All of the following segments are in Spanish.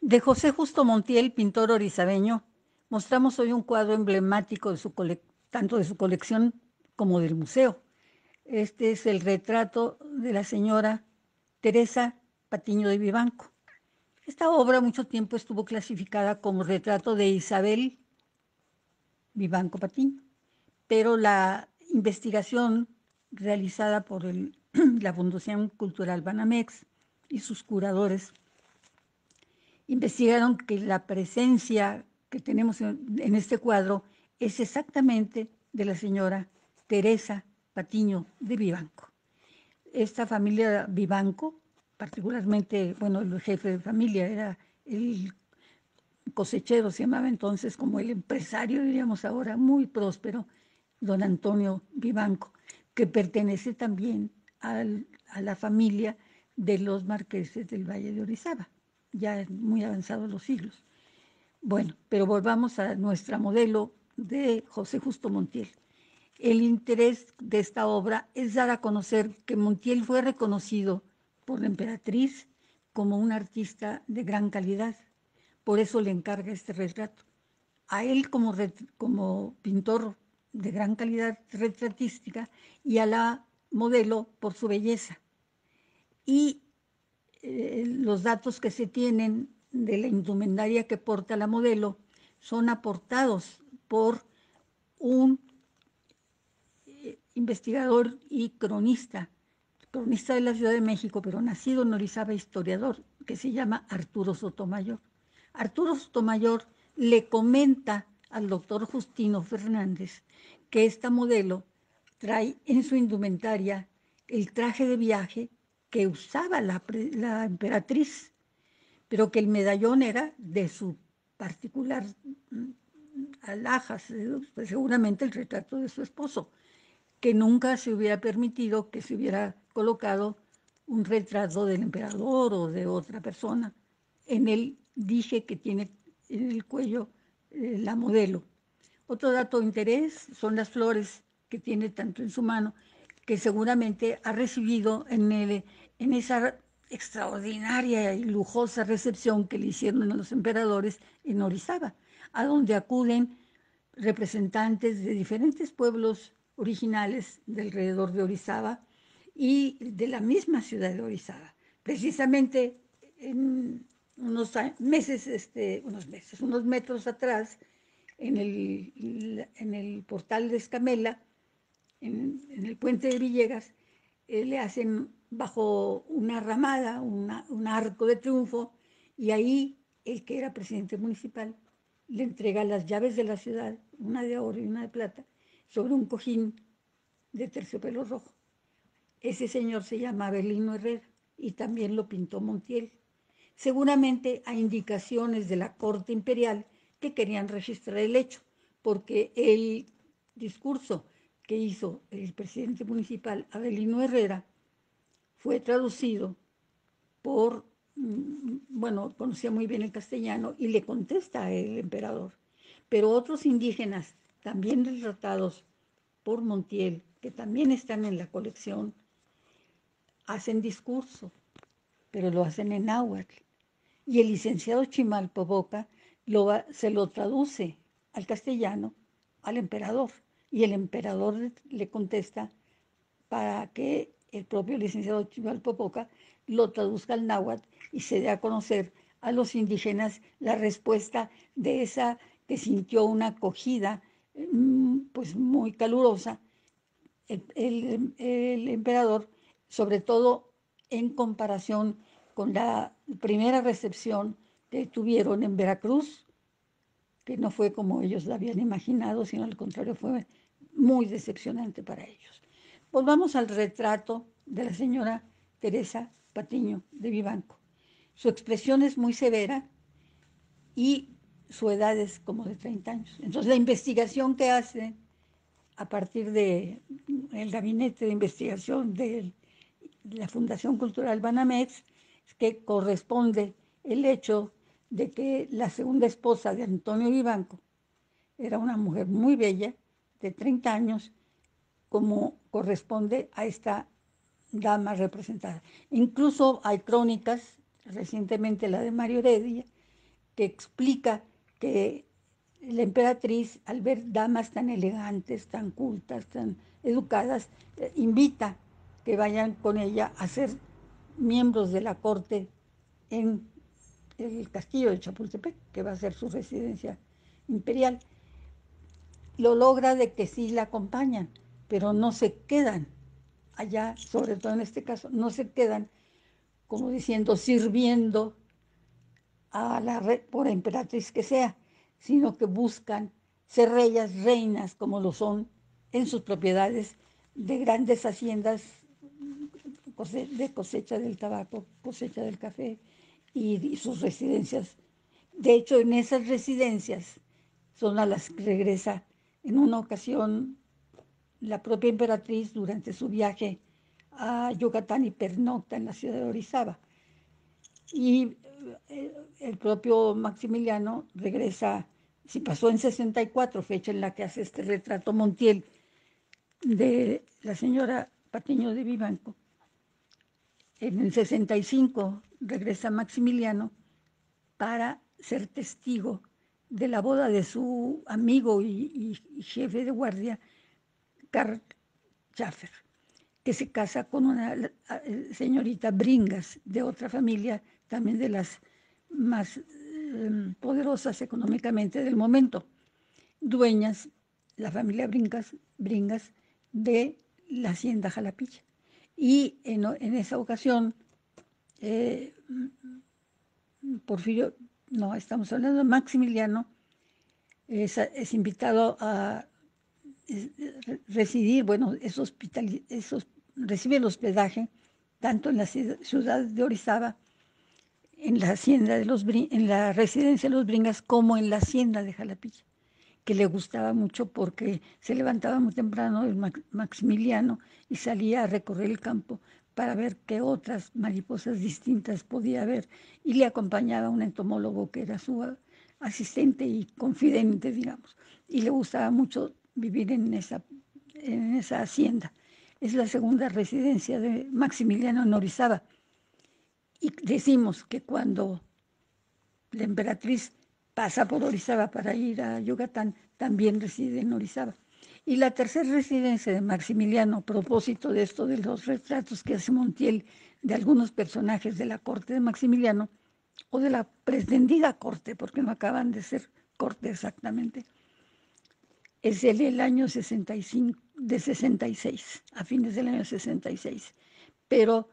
De José Justo Montiel, pintor orizabeño, mostramos hoy un cuadro emblemático de tanto de su colección como del museo. Este es el retrato de la señora Teresa Patiño de Vivanco. Esta obra mucho tiempo estuvo clasificada como retrato de Isabel Vivanco Patiño, pero la investigación realizada por la Fundación Cultural Banamex y sus curadores investigaron que la presencia que tenemos en este cuadro es exactamente de la señora Teresa Patiño de Vivanco. Esta familia Vivanco, particularmente, bueno, el jefe de familia era el cosechero, se llamaba entonces, como el empresario, diríamos ahora, muy próspero, don Antonio Vivanco, que pertenece también a la familia de los marqueses del Valle de Orizaba, ya muy avanzados los siglos. Bueno, pero volvamos a nuestra modelo de José Justo Montiel. El interés de esta obra es dar a conocer que Montiel fue reconocido por la emperatriz como un artista de gran calidad. Por eso le encarga este retrato. A él como pintor de gran calidad retratística y a la modelo por su belleza. Y los datos que se tienen de la indumentaria que porta la modelo son aportados por un investigador y cronista de la Ciudad de México, pero nacido en Orizaba, historiador, que se llama Arturo Sotomayor. Arturo Sotomayor le comenta al doctor Justino Fernández que esta modelo trae en su indumentaria el traje de viaje que usaba la emperatriz, pero que el medallón era de su particular alhajas, pues seguramente el retrato de su esposo, que nunca se hubiera permitido que se hubiera colocado un retrato del emperador o de otra persona en el dije que tiene en el cuello la modelo. Otro dato de interés son las flores que tiene tanto en su mano, que seguramente ha recibido en esa extraordinaria y lujosa recepción que le hicieron a los emperadores en Orizaba, a donde acuden representantes de diferentes pueblos originales de alrededor de Orizaba y de la misma ciudad de Orizaba. Precisamente en unos metros atrás, en el portal de Escamela, en el puente de Villegas, le hacen bajo una ramada, un arco de triunfo, y ahí el que era presidente municipal le entrega las llaves de la ciudad, una de oro y una de plata, sobre un cojín de terciopelo rojo. Ese señor se llama Avelino Herrera y también lo pintó Montiel. Seguramente a indicaciones de la corte imperial que querían registrar el hecho, porque el discurso que hizo el presidente municipal Avelino Herrera fue traducido por, bueno, conocía muy bien el castellano y le contesta el emperador. Pero otros indígenas, también retratados por Montiel, que también están en la colección, hacen discurso, pero lo hacen en náhuatl. Y el licenciado Chimalpo Boca se lo traduce al castellano al emperador. Y el emperador le contesta para que el propio licenciado Chimalpo Boca lo traduzca al náhuatl y se dé a conocer a los indígenas la respuesta de esa que sintió una acogida pues muy calurosa el emperador, sobre todo en comparación con la primera recepción que tuvieron en Veracruz, que no fue como ellos la habían imaginado, sino al contrario, fue muy decepcionante para ellos. Volvamos al retrato de la señora Teresa Patiño de Vivanco. Su expresión es muy severa y su edad es como de 30 años. Entonces, la investigación que hace a partir del gabinete de investigación de la Fundación Cultural Banamex, que corresponde el hecho de que la segunda esposa de Antonio Vivanco era una mujer muy bella, de 30 años, como corresponde a esta dama representada. Incluso hay crónicas, recientemente la de Mario Heredia, que explica que la emperatriz, al ver damas tan elegantes, tan cultas, tan educadas, invita que vayan con ella a ser miembros de la corte en el castillo de Chapultepec, que va a ser su residencia imperial. Lo logra de que sí la acompañan, pero no se quedan allá, sobre todo en este caso, no se quedan, como diciendo, sirviendo a la por emperatriz que sea, sino que buscan ser reinas como lo son en sus propiedades de grandes haciendas de cosecha del tabaco, cosecha del café y sus residencias. De hecho, en esas residencias son a las que regresa en una ocasión la propia emperatriz durante su viaje a Yucatán y pernocta en la ciudad de Orizaba. Y el propio Maximiliano regresa, si pasó en 64, fecha en la que hace este retrato Montiel de la señora Patiño de Vivanco, en el 65 regresa Maximiliano para ser testigo de la boda de su amigo y jefe de guardia, Karl Schaffer, que se casa con una señorita Bringas, de otra familia, también de las más poderosas económicamente del momento, dueñas, la familia Bringas de la hacienda Jalapilla. Y en esa ocasión, Porfirio, no, estamos hablando de Maximiliano, es invitado a residir, bueno, recibe el hospedaje tanto en la ciudad de Orizaba, en la hacienda en la residencia de los Bringas, como en la hacienda de Jalapilla, que le gustaba mucho porque se levantaba muy temprano el Maximiliano y salía a recorrer el campo para ver qué otras mariposas distintas podía haber, y le acompañaba un entomólogo que era su asistente y confidente, digamos, y le gustaba mucho vivir en esa hacienda. Es la segunda residencia de Maximiliano en Orizaba. Y decimos que cuando la emperatriz pasa por Orizaba para ir a Yucatán, también reside en Orizaba. Y la tercera residencia de Maximiliano, a propósito de esto de los retratos que hace Montiel de algunos personajes de la corte de Maximiliano, o de la pretendida corte, porque no acaban de ser corte exactamente, es el año 65, de 66, a fines del año 66. Pero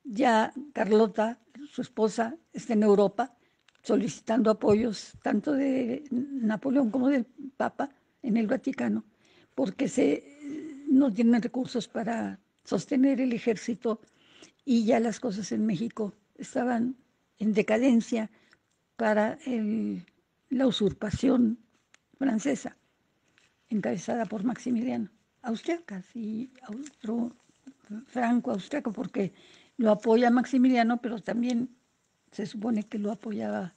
ya Carlota, su esposa, está en Europa solicitando apoyos tanto de Napoleón como del Papa en el Vaticano, porque no tienen recursos para sostener el ejército y ya las cosas en México estaban en decadencia para la usurpación francesa, encabezada por Maximiliano. Austriacas y franco-austriaco, porque lo apoya Maximiliano, pero también se supone que lo apoyaba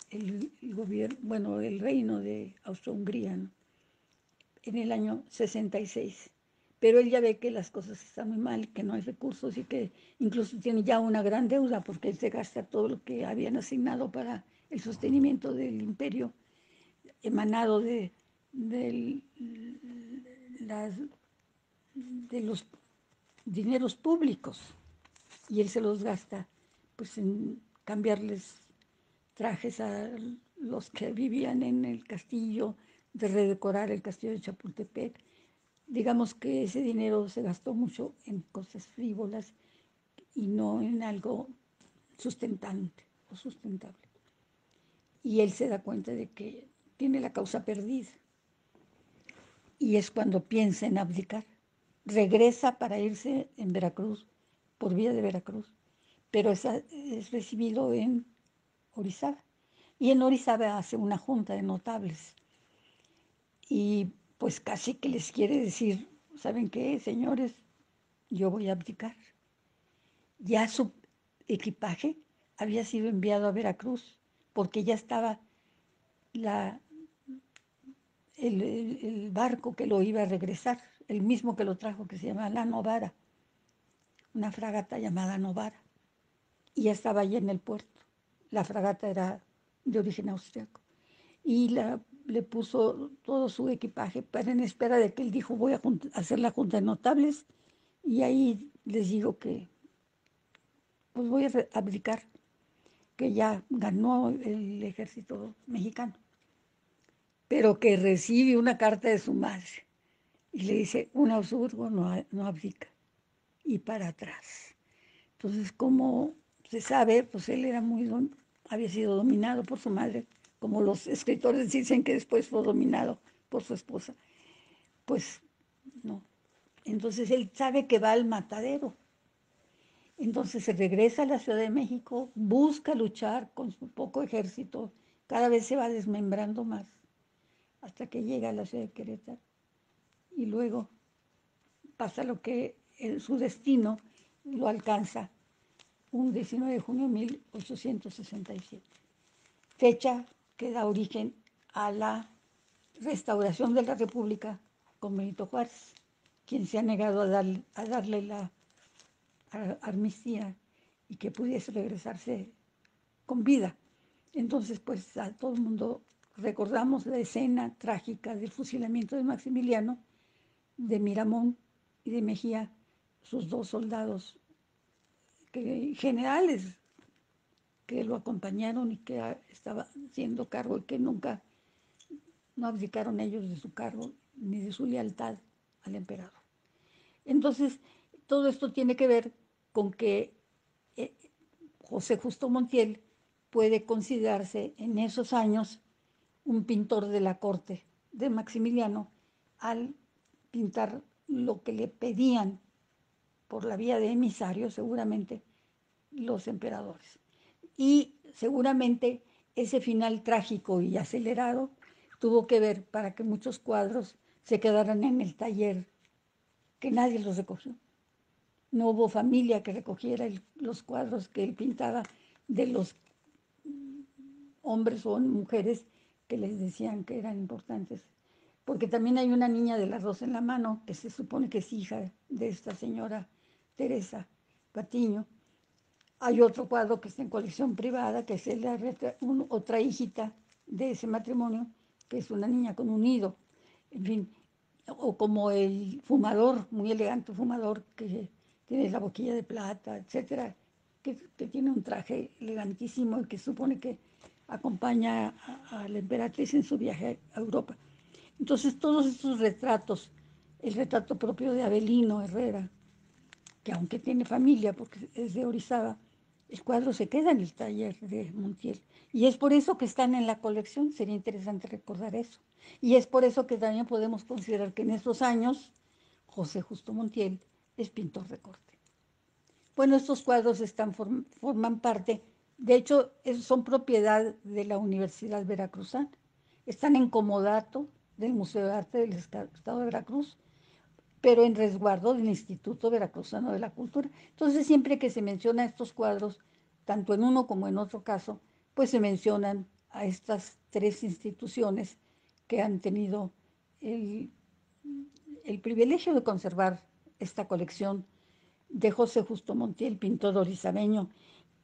el gobierno, bueno, el reino de Austro-Hungría, ¿no? En el año 66. Pero él ya ve que las cosas están muy mal, que no hay recursos y que incluso tiene ya una gran deuda porque él se gasta todo lo que habían asignado para el sostenimiento del imperio emanado de los dineros públicos, y él se los gasta pues en cambiarles trajes a los que vivían en el castillo, de redecorar el castillo de Chapultepec. Digamos que ese dinero se gastó mucho en cosas frívolas y no en algo sustentante o sustentable. Y él se da cuenta de que tiene la causa perdida. Y es cuando piensa en abdicar. Regresa para irse en Veracruz, por vía de Veracruz, pero es recibido en Orizaba. Y en Orizaba hace una junta de notables. Y pues casi que les quiere decir, ¿saben qué, señores? Yo voy a abdicar. Ya su equipaje había sido enviado a Veracruz, porque ya estaba el barco que lo iba a regresar, el mismo que lo trajo, que se llama La Novara, una fragata llamada Novara, y ya estaba allí en el puerto. La fragata era de origen austriaco. Y le puso todo su equipaje para en espera de que él dijo, voy a hacer la junta de notables y ahí les digo que pues voy a abdicar, que ya ganó el ejército mexicano, pero que recibe una carta de su madre y le dice, un Habsburgo no abdica, y para atrás. Entonces, como se sabe, pues él era había sido dominado por su madre, como los escritores dicen que después fue dominado por su esposa. Pues no. Entonces él sabe que va al matadero. Entonces se regresa a la Ciudad de México, busca luchar con su poco ejército, cada vez se va desmembrando más, hasta que llega a la ciudad de Querétaro. Y luego pasa lo que su destino lo alcanza un 19 de junio de 1867, fecha que da origen a la restauración de la República con Benito Juárez, quien se ha negado a darle la amnistía y que pudiese regresarse con vida. Entonces, pues a todo el mundo recordamos la escena trágica del fusilamiento de Maximiliano, de Miramón y de Mejía, sus dos soldados generales que lo acompañaron y que estaba haciendo cargo y que nunca no abdicaron ellos de su cargo ni de su lealtad al emperador. Entonces, todo esto tiene que ver con que José Justo Montiel puede considerarse en esos años un pintor de la corte de Maximiliano al pintar lo que le pedían por la vía de emisario, seguramente, los emperadores. Y seguramente ese final trágico y acelerado tuvo que ver para que muchos cuadros se quedaran en el taller, que nadie los recogió. No hubo familia que recogiera los cuadros que él pintaba de los hombres o mujeres que les decían que eran importantes. Porque también hay una niña de las dos en la mano, que se supone que es hija de esta señora Teresa Patiño. Hay otro cuadro que está en colección privada, que es otra hijita de ese matrimonio, que es una niña con un nido. En fin, o como el fumador, muy elegante fumador, que tiene la boquilla de plata, etcétera, que tiene un traje elegantísimo y que supone que acompaña a la emperatriz en su viaje a Europa. Entonces, todos estos retratos, el retrato propio de Avelino Herrera, que aunque tiene familia porque es de Orizaba, el cuadro se queda en el taller de Montiel. Y es por eso que están en la colección, sería interesante recordar eso. Y es por eso que también podemos considerar que en estos años José Justo Montiel es pintor de corte. Bueno, estos cuadros forman parte, de hecho, son propiedad de la Universidad Veracruzana. Están en comodato del Museo de Arte del Estado de Veracruz, pero en resguardo del Instituto Veracruzano de la Cultura. Entonces, siempre que se menciona estos cuadros, tanto en uno como en otro caso, pues se mencionan a estas tres instituciones que han tenido el, el privilegio de conservar esta colección de José Justo Montiel, pintor orizabeño,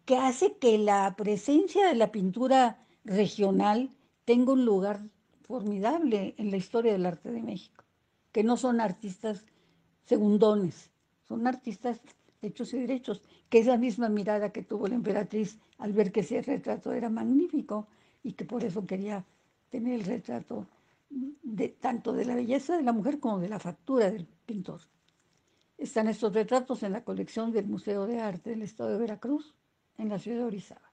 que hace que la presencia de la pintura regional tenga un lugar formidable en la historia del arte de México, que no son artistas segundones, son artistas hechos y derechos, que es la misma mirada que tuvo la emperatriz al ver que ese retrato era magnífico y que por eso quería tener el retrato tanto de la belleza de la mujer como de la factura del pintor. Están estos retratos en la colección del Museo de Arte del Estado de Veracruz, en la ciudad de Orizaba.